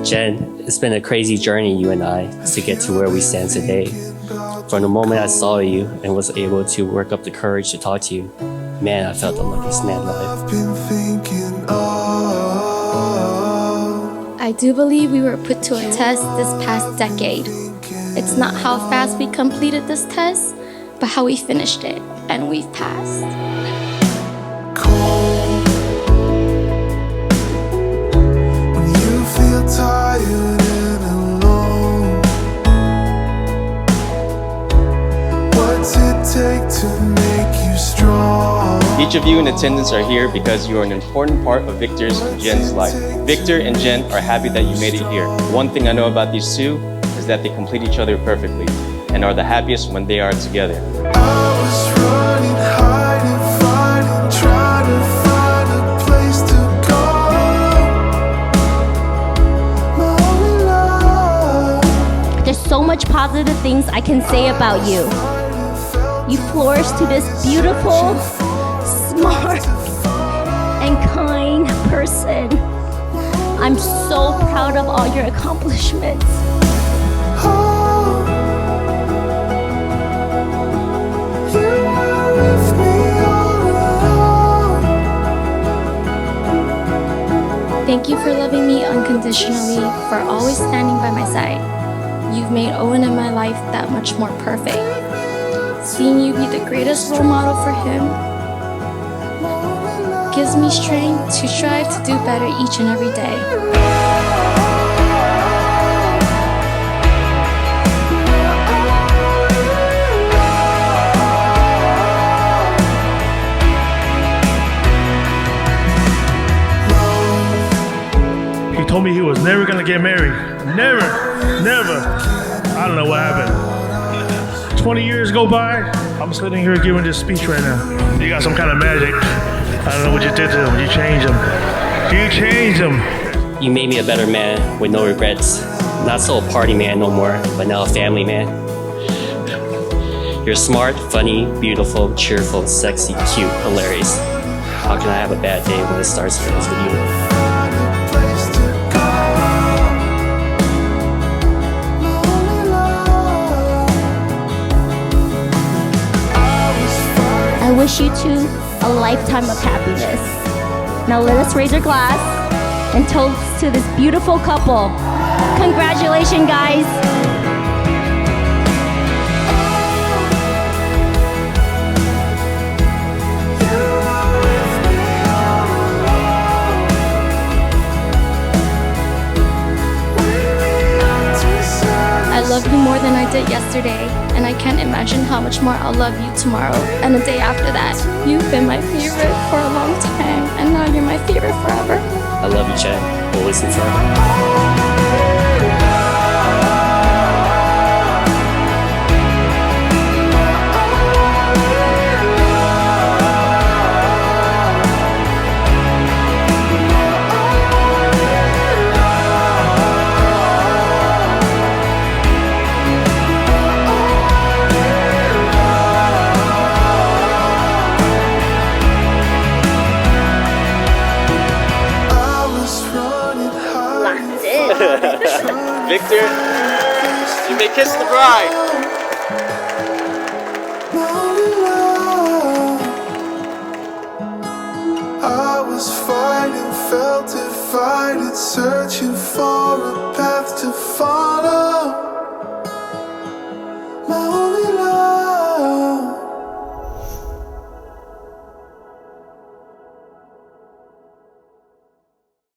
Jen, it's been a crazy journey, you and I, to get to where we stand today. From the moment I saw you and was able to work up the courage to talk to you, man, I felt the luckiest man alive. I do believe we were put to a test this past decade. It's not how fast we completed this test, but how we finished it, and we've passed. When you feel tired and alone, what's it take to make you strong? Each of you in attendance are here because you are an important part of Victor's and Jen's life. Victor and Jen are happy that you made it here. One thing I know about these two is that they complete each other perfectly and are the happiest when they are together. I was running, hiding, fighting, trying to find a place to go. My only love. There's so much positive things I can say about you. You flourished to this beautiful, smart, and kind person. I'm so proud of all your accomplishments. Thank you for loving me unconditionally, for always standing by my side. You've made Owen and my life that much more perfect. Seeing you be the greatest role model for him gives me strength to strive to do better each and every day. He told me he was never gonna get married. Never. I don't know what happened. 20 years go by, I'm sitting here giving this speech right now. You got some kind of magic. I don't know what you did to him. You changed him. You changed him. You made me a better man with no regrets. Not so a party man no more, but now a family man. You're smart, funny, beautiful, cheerful, sexy, cute, hilarious. How can I have a bad day when it starts with you? I wish you two a lifetime of happiness. Now let us raise our glass and toast to this beautiful couple. Congratulations, guys. I love you more than I did yesterday, and I can't imagine how much more I'll love you tomorrow and the day after that. You've been my favorite for a long time, and now you're my favorite forever. I love you, Jen. Always and forever. Victor, you may kiss the bride. I was fighting, felt divided, searching for a path to follow.